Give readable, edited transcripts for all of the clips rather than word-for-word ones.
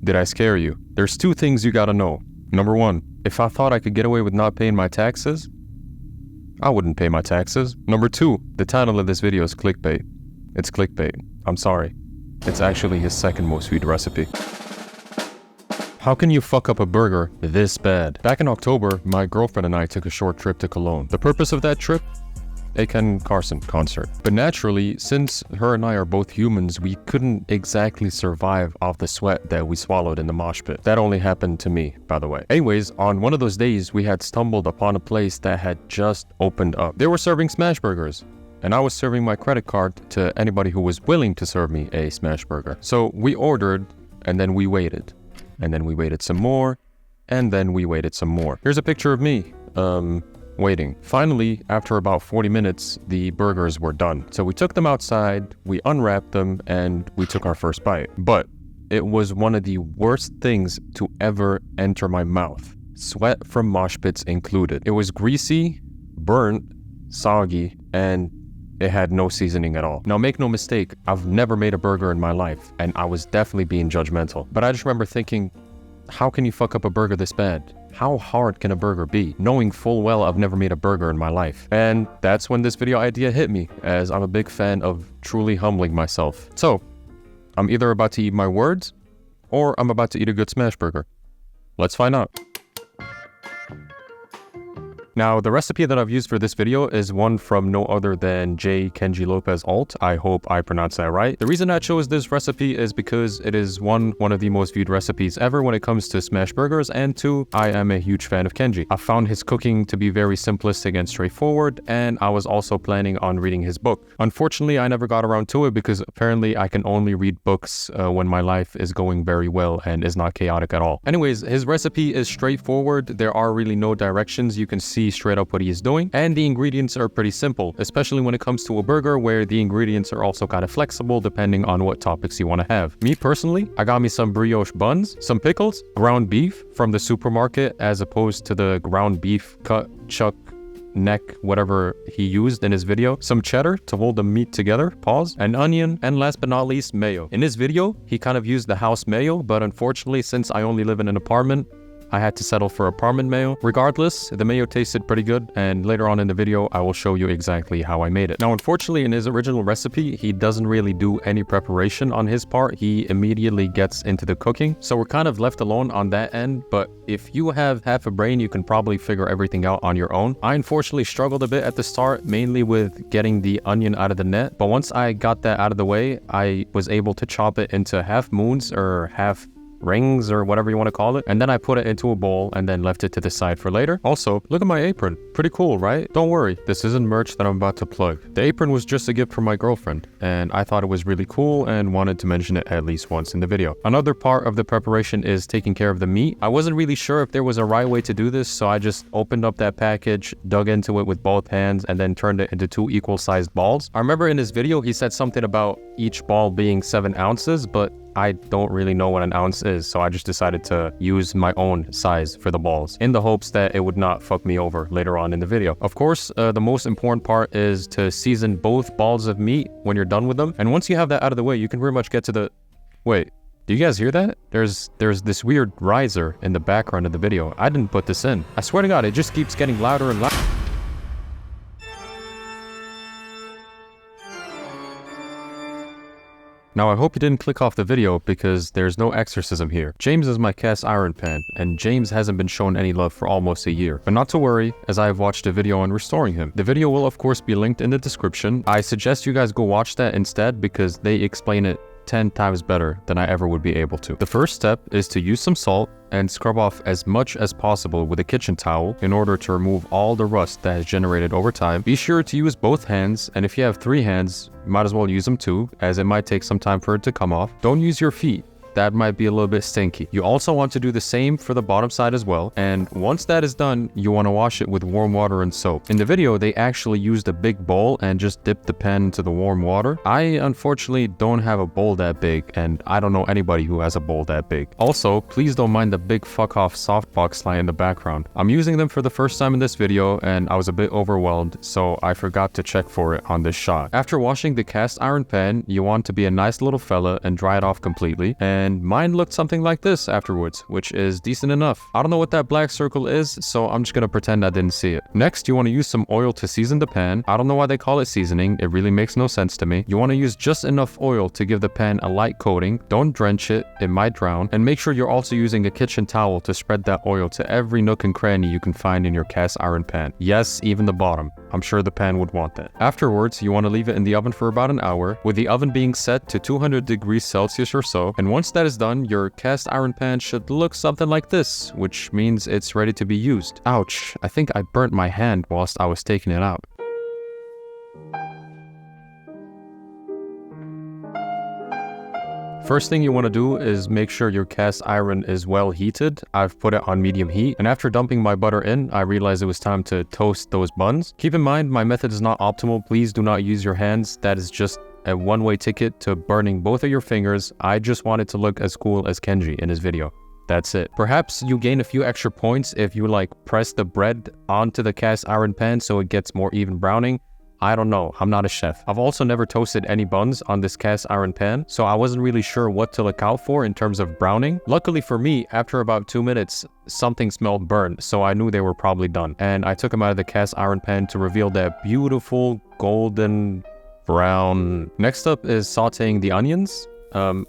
Did I scare you? There's two things you gotta know. Number one, if I thought I could get away with not paying my taxes, I wouldn't pay my taxes. Number two, the title of this video is clickbait. It's clickbait. I'm sorry. It's actually his second most viewed recipe. How can you fuck up a burger this bad? Back in October, my girlfriend and I took a short trip to Cologne. The purpose of that trip? A Ken Carson concert. But naturally, since her and I are both humans, we couldn't exactly survive off the sweat that we swallowed in the mosh pit. That only happened to me, by the way. Anyways, on one of those days, we had stumbled upon a place that had just opened up. They were serving smash burgers, and I was serving my credit card to anybody who was willing to serve me a smash burger. So we ordered, and then we waited. And then we waited some more, and then we waited some more. Here's a picture of me, waiting. Finally, after about 40 minutes, the burgers were done. So we took them outside, we unwrapped them, and we took our first bite. But it was one of the worst things to ever enter my mouth. Sweat from mosh pits included. It was greasy, burnt, soggy, and it had no seasoning at all. Now, make no mistake, I've never made a burger in my life, and I was definitely being judgmental. But I just remember thinking, how can you fuck up a burger this bad? How hard can a burger be? Knowing full well I've never made a burger in my life. And that's when this video idea hit me, as I'm a big fan of truly humbling myself. So, I'm either about to eat my words, or I'm about to eat a good smash burger. Let's find out. Now, the recipe that I've used for this video is one from no other than kenji lopez-alt. I hope I pronounced that right. The reason I chose this recipe is because it is one of the most viewed recipes ever when it comes to smash burgers, and two, I am a huge fan of Kenji. I found his cooking to be very simplistic and straightforward, and I was also planning on reading his book. Unfortunately, I never got around to it because apparently I can only read books when my life is going very well and is not chaotic at all. Anyways, his recipe is straightforward. There are really no directions. You can see straight up what he is doing, and the ingredients are pretty simple, especially when it comes to a burger where the ingredients are also kind of flexible depending on what topics you want to have. Me personally, I got me some brioche buns, some pickles, ground beef from the supermarket as opposed to the ground beef cut, chuck, neck, whatever he used in his video, some cheddar to hold the meat together, pause, an onion, and last but not least, mayo. In his video, he kind of used the house mayo, but unfortunately, since I only live in an apartment, I had to settle for apartment mayo. Regardless, the mayo tasted pretty good, and later on in the video, I will show you exactly how I made it. Now, unfortunately, in his original recipe, he doesn't really do any preparation on his part. He immediately gets into the cooking, so we're kind of left alone on that end, but if you have half a brain, you can probably figure everything out on your own. I unfortunately struggled a bit at the start, mainly with getting the onion out of the net, but once I got that out of the way, I was able to chop it into half moons or half rings or whatever you want to call it, and then I put it into a bowl and then left it to the side for later. Also, look at my apron. Pretty cool, right? Don't worry, this isn't merch that I'm about to plug. The apron was just a gift from my girlfriend, and I thought it was really cool and wanted to mention it at least once in the video. Another part of the preparation is taking care of the meat. I wasn't really sure if there was a right way to do this, so I just opened up that package, dug into it with both hands, and then turned it into 2 equal-sized balls. I remember in his video he said something about each ball being 7 ounces, but I don't really know what an ounce is, so I just decided to use my own size for the balls in the hopes that it would not fuck me over later on in the video. Of course, the most important part is to season both balls of meat when you're done with them. And once you have that out of the way, you can pretty much get to the... Wait, do you guys hear that? There's this weird riser in the background of the video. I didn't put this in. I swear to God, it just keeps getting louder and louder. Now, I hope you didn't click off the video because there's no exorcism here. James is my cast iron pan, and James hasn't been shown any love for almost a year. But not to worry, as I have watched a video on restoring him. The video will of course be linked in the description. I suggest you guys go watch that instead because they explain it 10 times better than I ever would be able to. The first step is to use some salt and scrub off as much as possible with a kitchen towel in order to remove all the rust that has generated over time. Be sure to use both hands, and if you have 3 hands, you might as well use them too, as it might take some time for it to come off. Don't use your feet. That might be a little bit stinky. You also want to do the same for the bottom side as well, and once that is done, you want to wash it with warm water and soap. In the video, they actually used a big bowl and just dipped the pan into the warm water. I unfortunately don't have a bowl that big, and I don't know anybody who has a bowl that big. Also, please don't mind the big fuck off softbox light in the background. I'm using them for the first time in this video, and I was a bit overwhelmed, so I forgot to check for it on this shot. After washing the cast iron pan, you want to be a nice little fella and dry it off completely, and and mine looked something like this afterwards, which is decent enough. I don't know what that black circle is, so I'm just gonna pretend I didn't see it. Next, you want to use some oil to season the pan. I don't know why they call it seasoning, it really makes no sense to me. You want to use just enough oil to give the pan a light coating. Don't drench it, it might drown. And make sure you're also using a kitchen towel to spread that oil to every nook and cranny you can find in your cast iron pan. Yes, even the bottom. I'm sure the pan would want that. Afterwards, you want to leave it in the oven for about an hour, with the oven being set to 200 degrees Celsius or so. And once that is done, your cast iron pan should look something like this, which means it's ready to be used. Ouch, I think I burnt my hand whilst I was taking it out. First thing you want to do is make sure your cast iron is well heated. I've put it on medium heat, and after dumping my butter in, I realized it was time to toast those buns. Keep in mind, my method is not optimal. Please do not use your hands. That is just a one-way ticket to burning both of your fingers. I just wanted to look as cool as Kenji in his video. That's it. Perhaps you gain a few extra points if you press the bread onto the cast iron pan so it gets more even browning. I don't know, I'm not a chef. I've also never toasted any buns on this cast iron pan, so I wasn't really sure what to look out for in terms of browning. Luckily for me, after about 2 minutes, something smelled burnt, so I knew they were probably done. And I took them out of the cast iron pan to reveal that beautiful golden brown. Next up is sauteing the onions.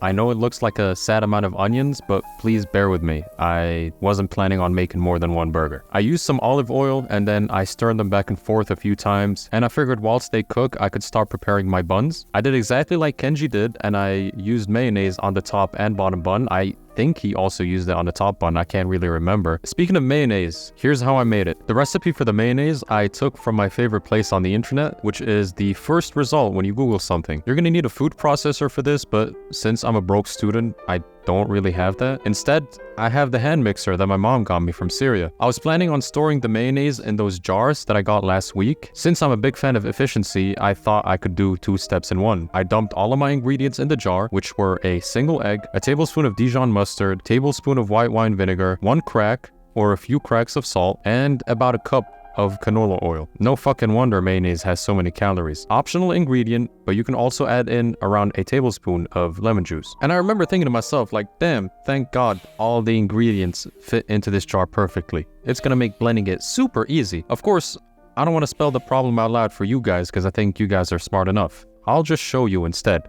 I know it looks like a sad amount of onions, but please bear with me. I wasn't planning on making more than one burger. I used some olive oil and then I stirred them back and forth a few times, and I figured whilst they cook, I could start preparing my buns. I did exactly like Kenji did, and I used mayonnaise on the top and bottom bun. I think he also used it on the top bun, I can't really remember. Speaking of mayonnaise, here's how I made it. The recipe for the mayonnaise I took from my favorite place on the internet, which is the first result when you Google something. You're gonna need a food processor for this, but since I'm a broke student, I don't really have that. Instead, I have the hand mixer that my mom got me from Syria. I was planning on storing the mayonnaise in those jars that I got last week. Since I'm a big fan of efficiency, I thought I could do 2 steps in one. I dumped all of my ingredients in the jar, which were a single egg, a tablespoon of Dijon mustard, tablespoon of white wine vinegar, 1 crack or a few cracks of salt, and about a cup of canola oil. No fucking wonder mayonnaise has so many calories. Optional ingredient, but you can also add in around a tablespoon of lemon juice. And I remember thinking to myself, damn, thank God all the ingredients fit into this jar perfectly. It's gonna make blending it super easy. Of course, I don't want to spell the problem out loud for you guys because I think you guys are smart enough. I'll just show you instead.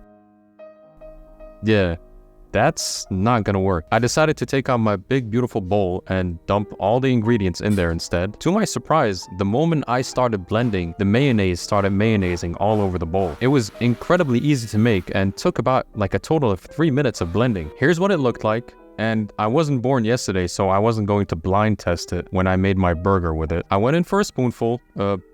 Yeah. That's not gonna work. I decided to take out my big beautiful bowl and dump all the ingredients in there instead. To my surprise, the moment I started blending, the mayonnaise started mayonnaising all over the bowl. It was incredibly easy to make and took about a total of 3 minutes of blending. Here's what it looked like. And I wasn't born yesterday, so I wasn't going to blind test it when I made my burger with it. I went in for a spoonful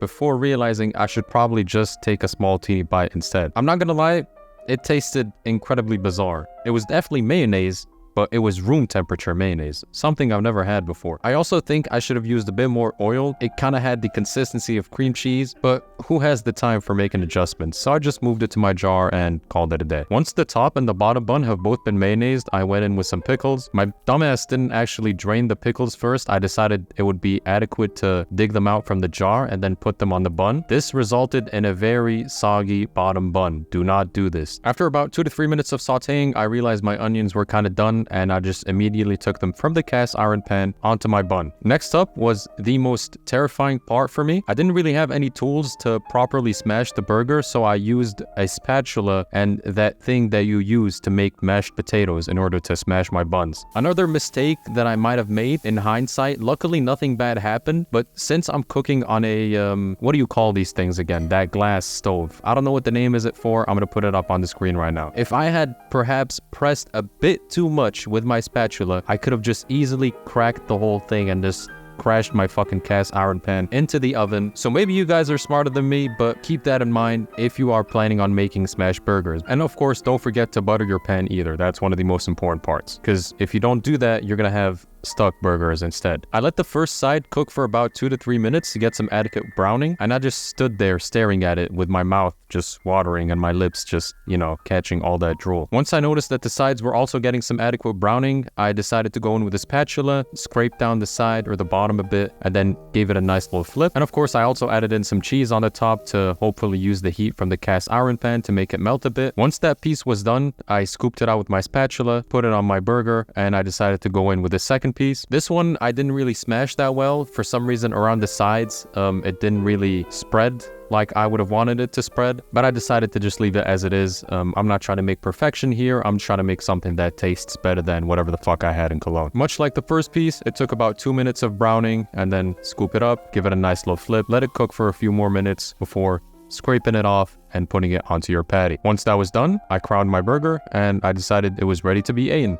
before realizing I should probably just take a small teeny bite instead. I'm not gonna lie, it tasted incredibly bizarre. It was definitely mayonnaise, but it was room temperature mayonnaise, something I've never had before. I also think I should have used a bit more oil. It kind of had the consistency of cream cheese, but who has the time for making adjustments? So I just moved it to my jar and called it a day. Once the top and the bottom bun have both been mayonnaised, I went in with some pickles. My dumbass didn't actually drain the pickles first. I decided it would be adequate to dig them out from the jar and then put them on the bun. This resulted in a very soggy bottom bun. Do not do this. After about 2 to 3 minutes of sauteing, I realized my onions were kind of done, and I just immediately took them from the cast iron pan onto my bun. Next up was the most terrifying part for me. I didn't really have any tools to properly smash the burger, so I used a spatula and that thing that you use to make mashed potatoes in order to smash my buns. Another mistake that I might have made in hindsight, luckily nothing bad happened, but since I'm cooking on a, what do you call these things again? That glass stove. I don't know what the name is it for. I'm gonna put it up on the screen right now. If I had perhaps pressed a bit too much with my spatula, I could have just easily cracked the whole thing and just crashed my fucking cast iron pan into the oven. So maybe you guys are smarter than me, but keep that in mind if you are planning on making smash burgers. And of course, don't forget to butter your pan either. That's one of the most important parts, because if you don't do that, you're gonna have stuck burgers instead. I let the first side cook for about 2 to 3 minutes to get some adequate browning, and I just stood there staring at it with my mouth just watering and my lips just, you know, catching all that drool. Once I noticed that the sides were also getting some adequate browning, I decided to go in with a spatula, scrape down the side or the bottom a bit, and then gave it a nice little flip. And of course, I also added in some cheese on the top to hopefully use the heat from the cast iron pan to make it melt a bit. Once that piece was done, I scooped it out with my spatula, put it on my burger, and I decided to go in with the second piece. This one, I didn't really smash that well. For some reason, around the sides, it didn't really spread like I would have wanted it to spread, but I decided to just leave it as it is. I'm not trying to make perfection here. I'm trying to make something that tastes better than whatever the fuck I had in Cologne. Much like the first piece, it took about 2 minutes of browning, and then scoop it up, give it a nice little flip, let it cook for a few more minutes before scraping it off and putting it onto your patty. Once that was done, I crowned my burger and I decided it was ready to be eaten.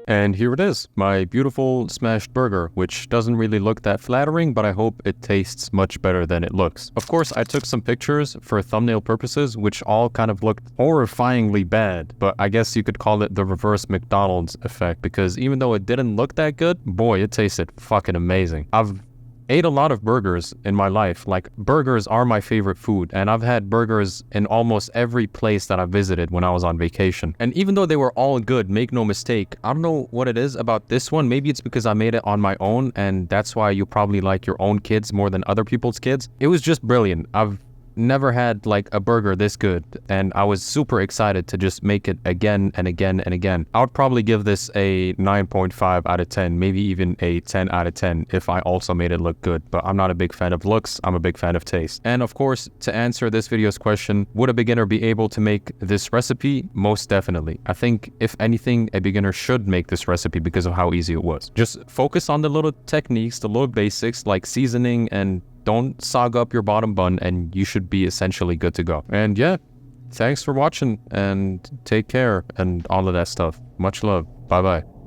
And here it is, my beautiful smashed burger, which doesn't really look that flattering, but I hope it tastes much better than it looks. Of course, I took some pictures for thumbnail purposes, which all kind of looked horrifyingly bad, but I guess you could call it the reverse McDonald's effect, because even though it didn't look that good, boy, it tasted fucking amazing. I've ate a lot of burgers in my life. Like, burgers are my favorite food, and I've had burgers in almost every place that I visited when I was on vacation. And even though they were all good, make no mistake, I don't know what it is about this one. Maybe it's because I made it on my own, and that's why you probably like your own kids more than other people's kids. It was just brilliant. I've never had like a burger this good, and I was super excited to just make it again and again and again. I would probably give this a 9.5 out of 10, maybe even a 10 out of 10 if I also made it look good, but I'm not a big fan of looks, I'm a big fan of taste. And of course, to answer this video's question, would a beginner be able to make this recipe? Most definitely. I think if anything, a beginner should make this recipe because of how easy it was. Just focus on the little techniques, the little basics like seasoning, and don't sog up your bottom bun, and you should be essentially good to go. And yeah, thanks for watching, and take care, and all of that stuff. Much love. Bye-bye.